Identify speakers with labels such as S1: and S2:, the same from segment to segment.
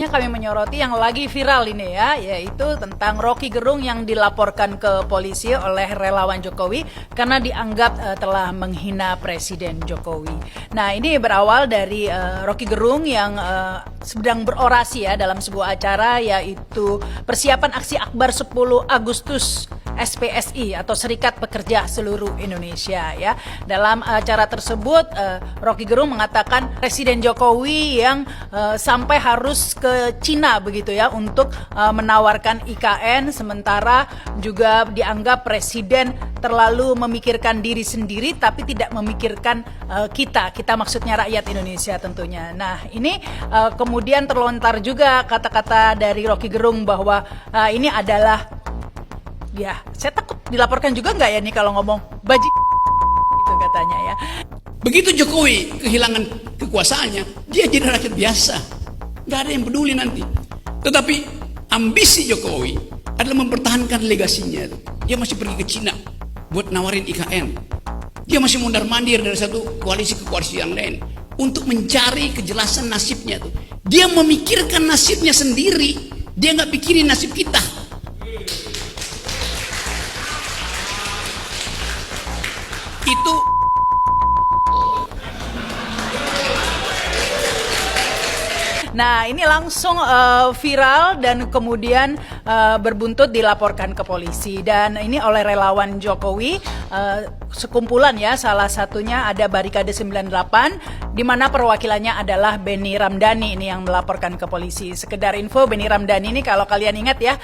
S1: Selanjutnya kami menyoroti yang lagi viral ini ya, yaitu tentang Rocky Gerung yang dilaporkan ke polisi oleh relawan Jokowi karena dianggap telah menghina Presiden Jokowi. Nah, ini berawal dari Rocky Gerung yang sedang berorasi ya dalam sebuah acara, yaitu persiapan aksi Akbar 10 Agustus SPSI atau Serikat Pekerja Seluruh Indonesia ya. Dalam acara tersebut Rocky Gerung mengatakan Presiden Jokowi yang sampai harus ke Cina begitu ya untuk menawarkan IKN, sementara juga dianggap Presiden terlalu memikirkan diri sendiri tapi tidak memikirkan kita maksudnya rakyat Indonesia tentunya. Nah, ini kemudian terlontar juga kata-kata dari Rocky Gerung bahwa ini adalah, ya, saya takut dilaporkan juga nggak ya nih kalau ngomong baji gitu katanya ya.
S2: Begitu Jokowi kehilangan kekuasaannya, dia jadi rakyat biasa, nggak ada yang peduli nanti. Tetapi ambisi Jokowi adalah mempertahankan legasinya. Dia masih pergi ke Cina buat nawarin IKN. Dia masih mondar-mandir dari satu koalisi ke koalisi yang lain untuk mencari kejelasan nasibnya tuh. Dia memikirkan nasibnya sendiri, dia nggak pikirin nasib kita. Itu
S1: Nah, ini langsung viral dan kemudian berbuntut dilaporkan ke polisi, dan ini oleh relawan Jokowi, sekumpulan ya, salah satunya ada Barikade 98 di mana perwakilannya adalah Benny Ramdhani ini yang melaporkan ke polisi. Sekedar info, Benny Ramdhani ini kalau kalian ingat ya,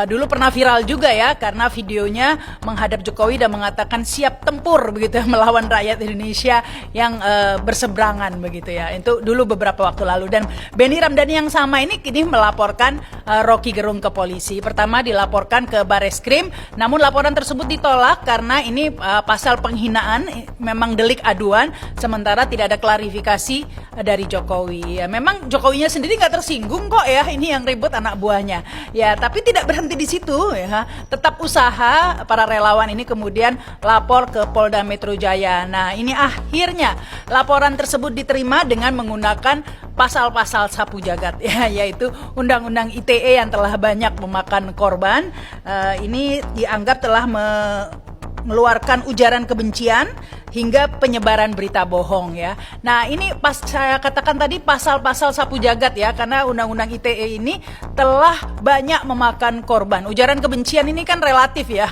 S1: dulu pernah viral juga ya karena videonya menghadap Jokowi dan mengatakan siap tempur begitu melawan rakyat Indonesia yang berseberangan begitu ya. Itu dulu beberapa waktu lalu, dan Benny Ramdhani yang sama ini kini melaporkan Rocky Gerung ke polisi. Pertama dilaporkan ke Bareskrim, namun laporan tersebut ditolak karena ini pasal penghinaan, memang delik aduan, sementara tidak ada klarifikasi dari Jokowi. Ya, memang Jokowinya sendiri nggak tersinggung kok ya, ini yang ribut anak buahnya. Ya, tapi tidak berhenti di situ ya. Tetap usaha para relawan ini kemudian lapor ke Polda Metro Jaya. Nah, ini akhirnya laporan tersebut diterima dengan menggunakan pasal-pasal sapu jagat ya, yaitu Undang-Undang ITE yang telah banyak memakan korban. Ini dianggap telah mengeluarkan ujaran kebencian hingga penyebaran berita bohong ya. Nah, ini pas saya katakan tadi pasal-pasal sapu jagat ya, karena Undang-Undang ITE ini telah banyak memakan korban. Ujaran kebencian ini kan relatif ya,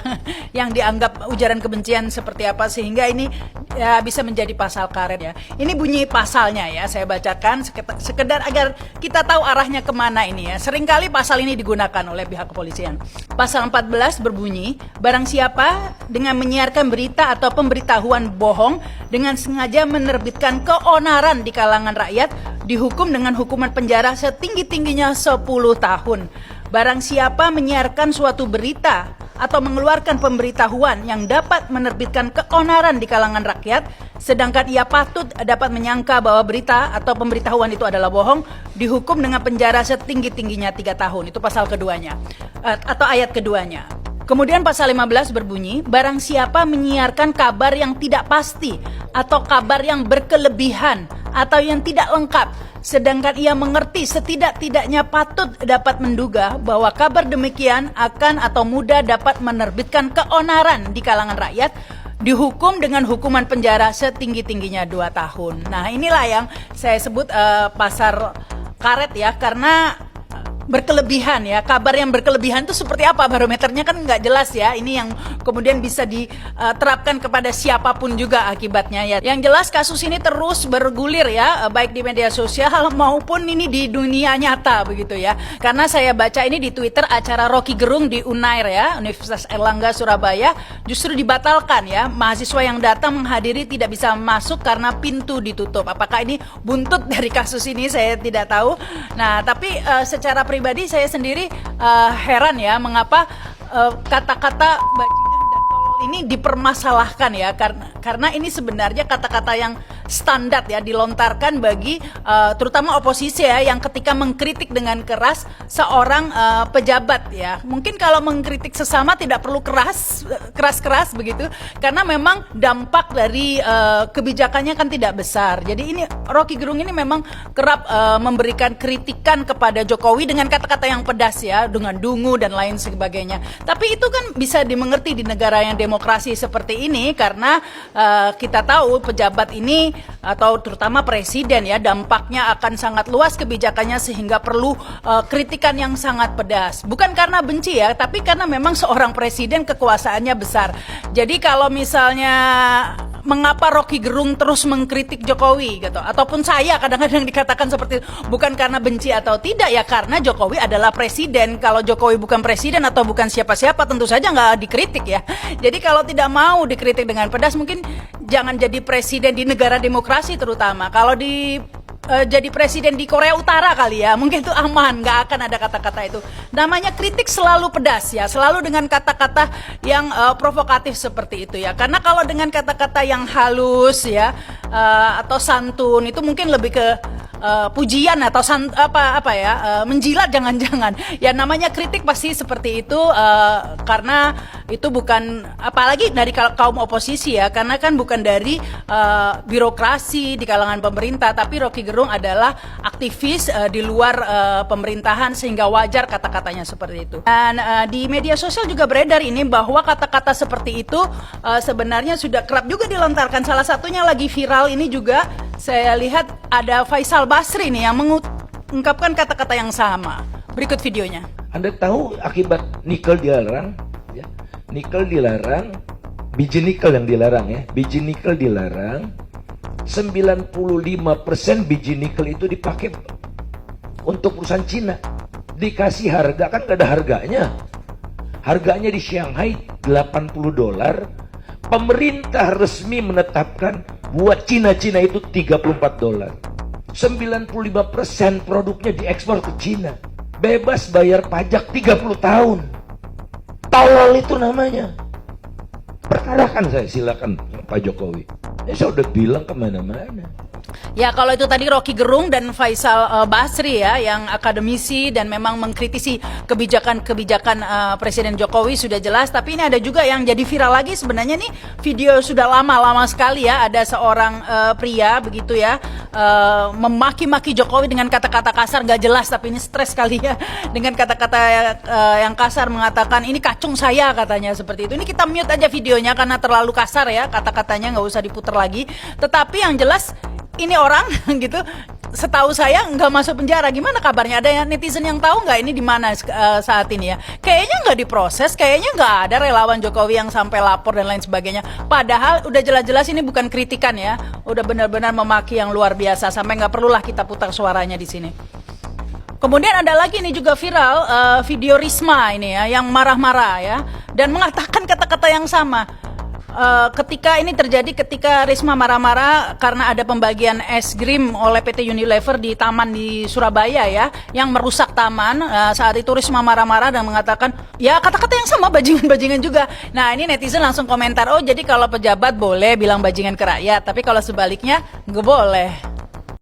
S1: yang dianggap ujaran kebencian seperti apa, sehingga ini ya bisa menjadi pasal karet ya. Ini bunyi pasalnya ya, saya bacakan sekedar agar kita tahu arahnya kemana ini ya. Seringkali pasal ini digunakan oleh pihak kepolisian. Pasal 14 berbunyi, barang siapa dengan menyiarkan berita atau pemberitahuan bohong dengan sengaja menerbitkan keonaran di kalangan rakyat dihukum dengan hukuman penjara setinggi-tingginya 10 tahun. Barang siapa menyiarkan suatu berita atau mengeluarkan pemberitahuan yang dapat menerbitkan keonaran di kalangan rakyat, sedangkan ia patut dapat menyangka bahwa berita atau pemberitahuan itu adalah bohong, dihukum dengan penjara setinggi-tingginya 3 tahun. Itu pasal keduanya, atau ayat keduanya. Kemudian pasal 15 berbunyi, barang siapa menyiarkan kabar yang tidak pasti atau kabar yang berkelebihan atau yang tidak lengkap, sedangkan ia mengerti setidak-tidaknya patut dapat menduga bahwa kabar demikian akan atau mudah dapat menerbitkan keonaran di kalangan rakyat, dihukum dengan hukuman penjara setinggi-tingginya 2 tahun. Nah, inilah yang saya sebut pasal karet ya, karena berkelebihan ya. Kabar yang berkelebihan itu seperti apa, barometernya kan nggak jelas ya. Ini yang kemudian bisa diterapkan kepada siapapun juga akibatnya ya. Yang jelas kasus ini terus bergulir ya, baik di media sosial maupun ini di dunia nyata begitu ya. Karena saya baca ini di Twitter, acara Rocky Gerung di Unair ya, Universitas Airlangga Surabaya, justru dibatalkan ya. Mahasiswa yang datang menghadiri tidak bisa masuk karena pintu ditutup. Apakah ini buntut dari kasus ini, saya tidak tahu. Nah, tapi secara pribadi saya sendiri heran ya, mengapa kata-kata bajingan dan tolol ini dipermasalahkan ya, karena ini sebenarnya kata-kata yang standar ya dilontarkan bagi terutama oposisi ya, yang ketika mengkritik dengan keras seorang pejabat ya. Mungkin kalau mengkritik sesama tidak perlu keras begitu, karena memang dampak dari kebijakannya kan tidak besar. Jadi ini Rocky Gerung ini memang kerap memberikan kritikan kepada Jokowi dengan kata-kata yang pedas ya, dengan dungu dan lain sebagainya. Tapi itu kan bisa dimengerti di negara yang demokrasi seperti ini, karena kita tahu pejabat ini atau terutama presiden ya, dampaknya akan sangat luas kebijakannya sehingga perlu kritikan yang sangat pedas. Bukan karena benci ya, tapi karena memang seorang presiden kekuasaannya besar. Jadi kalau misalnya mengapa Rocky Gerung terus mengkritik Jokowi gitu, ataupun saya kadang-kadang dikatakan seperti itu, bukan karena benci atau tidak ya, karena Jokowi adalah presiden. Kalau Jokowi bukan presiden atau bukan siapa-siapa, tentu saja nggak dikritik ya. Jadi kalau tidak mau dikritik dengan pedas, mungkin jangan jadi presiden di negara demokrasi terutama. Kalau jadi presiden di Korea Utara kali ya, mungkin itu aman, nggak akan ada kata-kata itu. Namanya kritik selalu pedas ya, selalu dengan kata-kata yang provokatif seperti itu ya. Karena kalau dengan kata-kata yang halus ya, atau santun, itu mungkin lebih ke pujian atau menjilat, jangan-jangan ya. Namanya kritik pasti seperti itu, karena itu bukan, apalagi dari kaum oposisi ya, karena kan bukan dari birokrasi di kalangan pemerintah, tapi Rocky Gerung adalah aktivis di luar pemerintahan, sehingga wajar kata-katanya seperti itu. Dan di media sosial juga beredar ini bahwa kata-kata seperti itu sebenarnya sudah kerap juga dilontarkan. Salah satunya lagi viral ini juga saya lihat ada Faisal Basri nih yang mengungkapkan kata-kata yang sama. Berikut videonya.
S3: Anda tahu akibat nikel dilarang? Ya. Nikel dilarang, biji nikel yang dilarang ya. Biji nikel dilarang, 95% biji nikel itu dipakai untuk perusahaan Cina. Dikasih harga, kan gak ada harganya. Harganya di Shanghai $80. Pemerintah resmi menetapkan buat Cina-Cina itu $34. 95% produknya diekspor ke Cina. Bebas bayar pajak 30 tahun. Tolol itu namanya. Perkarakan saya, silakan Pak Jokowi. Saya udah bilang kemana-mana.
S1: Ya kalau itu tadi Rocky Gerung dan Faisal Basri ya, yang akademisi dan memang mengkritisi kebijakan-kebijakan Presiden Jokowi sudah jelas. Tapi ini ada juga yang jadi viral lagi sebenarnya nih, video sudah lama sekali ya. Ada seorang pria begitu ya, memaki-maki Jokowi dengan kata-kata kasar, gak jelas, tapi ini stres kali ya, dengan kata-kata yang kasar, mengatakan ini kacung saya katanya seperti itu. Ini kita mute aja videonya karena terlalu kasar ya, kata-katanya nggak usah diputar lagi. Tetapi yang jelas ini orang gitu, setahu saya nggak masuk penjara. Gimana kabarnya? Ada netizen yang tahu nggak ini di mana saat ini ya? Kayaknya nggak diproses, kayaknya nggak ada relawan Jokowi yang sampai lapor dan lain sebagainya. Padahal udah jelas-jelas ini bukan kritikan ya, udah benar-benar memaki yang luar biasa, sampai nggak perlulah kita putar suaranya di sini. Kemudian ada lagi nih juga viral video Risma ini ya, yang marah-marah ya, dan mengatakan kata-kata yang sama. Ketika ini terjadi, ketika Risma marah-marah karena ada pembagian es krim oleh PT Unilever di taman di Surabaya ya, yang merusak taman. Saat itu Risma marah-marah dan mengatakan ya kata-kata yang sama, bajingan-bajingan juga. Nah ini netizen langsung komentar, oh jadi kalau pejabat boleh bilang bajingan ke rakyat, tapi kalau sebaliknya nggak boleh.